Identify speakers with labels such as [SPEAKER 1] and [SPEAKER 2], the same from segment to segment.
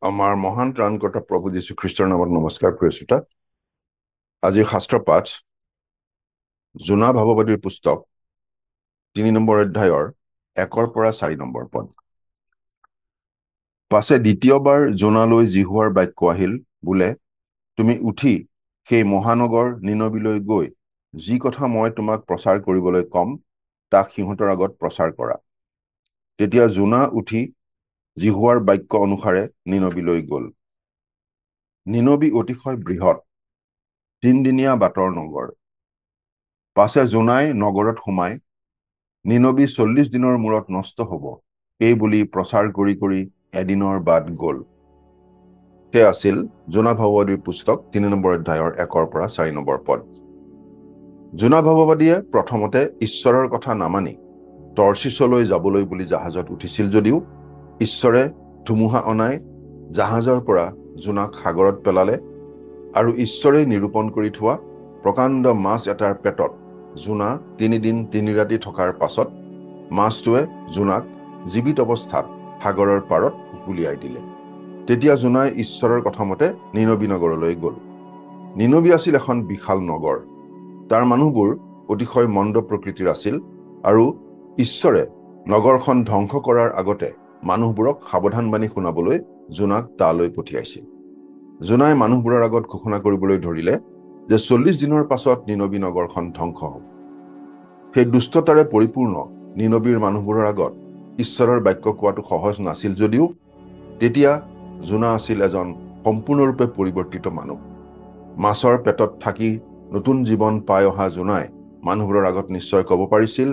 [SPEAKER 1] আমাৰ মহান ত্ৰাণকৰ্তা প্ৰভু যীশু খ্ৰীষ্টৰ নামত নমস্কাৰ কৰিছোতা। আজিৰ শাস্ত্ৰ পাঠ জোনা ভাৱবাদীৰ পুস্তক ৩ নম্বৰ অধ্যায়ৰ ১ৰ পৰা ৪ নম্বৰ পদ। পাছে দ্বিতীয়বাৰ জোনালৈ জিহুৱাৰ বাক্য আহিল, বোলে তুমি উঠি সেই মহানগৰ নিনবিলৈ গৈ যি কথা মই তোমাক প্ৰচাৰ কৰিবলৈ কম তাক সিহঁতৰ আগত প্ৰচাৰ কৰা। তেতিয়া জোনা উঠি জিহুৱাৰ বাক্য অনুসাৰে নিনবিলৈ গ'ল। নিনবি অতিশয় বৃহৎ ৩ দিনীয়া বাটৰ নগৰ। পাছে জোনাই নগৰত সোমাই নিনবি ৪০ দিনৰ মূৰত নষ্ট হ'ব এই বুলি প্ৰচাৰ কৰি কৰি এদিনৰ বাট গ'ল। সেয়া আছিল জোনা ভাৱবাদীৰ পুস্তক ৩ নম্বৰ অধ্যায়ৰ ১ৰ পৰা ৪ নম্বৰ পদ। জোনা ভাৱবাদীয়ে প্ৰথমতে ঈশ্বৰৰ কথা নামানি তৰ্চিছলৈ যাবলৈ বুলি জাহাজত উঠিছিল যদিও ঈশ্বৰে ধুমুহা অনাই জাহাজৰ পৰা জোনাক সাগৰত পেলালে আৰু ঈশ্বৰে নিৰূপণ কৰি থোৱা প্ৰকাণ্ড মাছ এটাৰ পেটত জোনা ৩ দিন ৩ ৰাতি থকাৰ পাছত মাছটোৱে জোনাক জীৱিত অৱস্থাত সাগৰৰ পাৰত গুলিয়াই দিলে। তেতিয়া জোনাই ঈশ্বৰৰ কথা মতে নিনবি নগৰলৈ গ'ল। নিনবি আছিল এখন বিশাল নগৰ। তাৰ মানুহবোৰ অতিশয় মন্দ প্ৰকৃতিৰ আছিল আৰু ঈশ্বৰে নগৰখন ধ্বংস কৰাৰ আগতে মানুহবোৰক সাৱধানবাণী শুনাবলৈ জোনাক তালৈ পঠিয়াইছিল। জোনাই মানুহবোৰৰ আগত ঘোষণা কৰিবলৈ ধৰিলে যে ৪০ দিনৰ পাছত নিনবি নগৰখন ধ্বংস হ'ব। সেই দুষ্টতাৰে পৰিপূৰ্ণ নিনবিৰ মানুহবোৰৰ আগত ঈশ্বৰৰ বাক্য কোৱাটো সহজ নাছিল যদিও তেতিয়া জোনা আছিল এজন সম্পূৰ্ণৰূপে পৰিৱৰ্তিত মানুহ। মাছৰ পেটত থাকি নতুন জীৱন পাই অহা জোনাই মানুহবোৰৰ আগত নিশ্চয় ক'ব পাৰিছিল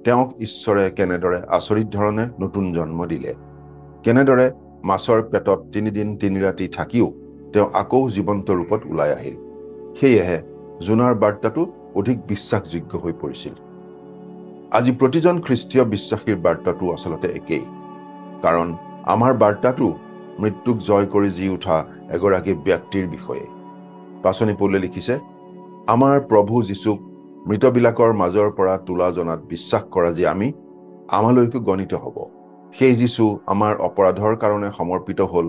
[SPEAKER 1] তেওঁক ঈশ্বৰে কেনেদৰে আচৰিত ধৰণে নতুন জন্ম দিলে, কেনেদৰে মাছৰ পেটত ৩ দিন ৩ ৰাতি থাকিও তেওঁ আকৌ জীৱন্ত ৰূপত ওলাই আহিল। সেয়েহে জোনাৰ বাৰ্তাটো অধিক বিশ্বাসযোগ্য হৈ পৰিছিল। আজি প্ৰতিজন খ্ৰীষ্টীয় বিশ্বাসীৰ বাৰ্তাটো আচলতে একেই, কাৰণ আমাৰ বাৰ্তাটো মৃত্যুক জয় কৰি জি উঠা এগৰাকী ব্যক্তিৰ বিষয়ে। পাচনি পৌলে লিখিছে, আমাৰ প্ৰভু যীশুক মৃতবিলাকৰ মাজৰ পৰা তোলা জনাত বিশ্বাস কৰা যে আমি আমালৈকো গণিত হ'ব। সেই যীশু আমাৰ অপৰাধৰ কাৰণে সমৰ্পিত হ'ল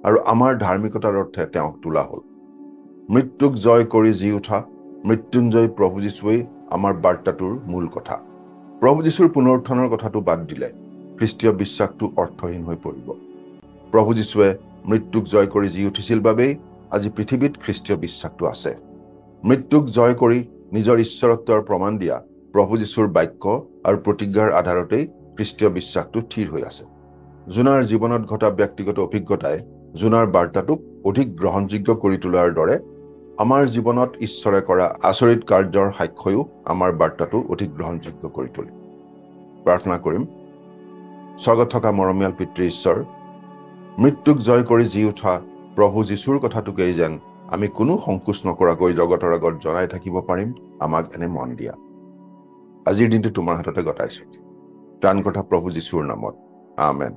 [SPEAKER 1] আৰু আমাৰ ধাৰ্মিকতাৰ অৰ্থে তেওঁক তোলা হ'ল। মৃত্যুক জয় কৰি জি উঠা মৃত্যুঞ্জয় প্ৰভু যীশুৱেই আমাৰ বাৰ্তাটোৰ মূল কথা। প্ৰভু যীশুৰ পুনৰুত্থানৰ কথাটো বাদ দিলে খ্ৰীষ্টীয় বিশ্বাসটো অৰ্থহীন হৈ পৰিব। প্ৰভু যীশুৱে মৃত্যুক জয় কৰি জি উঠিছিল বাবেই আজি পৃথিৱীত খ্ৰীষ্টীয় বিশ্বাসটো আছে। মৃত্যুক জয় কৰি নিজৰ ঈশ্বৰত্বৰ প্ৰমাণ দিয়া প্ৰভু যীশুৰ বাক্য আৰু প্ৰতিজ্ঞাৰ আধাৰতেই খ্ৰীষ্টীয় বিশ্বাসটো থিৰ হৈ আছে। জোনাৰ জীৱনত ঘটা ব্যক্তিগত অভিজ্ঞতাই জোনাৰ বাৰ্তাটোক অধিক গ্ৰহণযোগ্য কৰি তোলাৰ দৰে আমাৰ জীৱনত ঈশ্বৰে কৰা আচৰিত কাৰ্যৰ সাক্ষ্যও আমাৰ বাৰ্তাটো অধিক গ্ৰহণযোগ্য কৰি তোলে। প্ৰাৰ্থনা কৰিম। স্বৰ্গত থকা মৰমীয়াল পিতৃ ঈশ্বৰ, মৃত্যুক জয় কৰি জি উঠা প্ৰভু যীশুৰ কথাটোকেই যেন আমি কোনো সংকোচ নকৰাকৈ জগতৰ আগত জনাই থাকিব পাৰিম, আমাক এনে মন দিয়া। আজিৰ দিনটো তোমাৰ হাততে গতাইছো। ত্ৰাণকৰ্তা প্ৰভু যীশুৰ নামত, আমেন।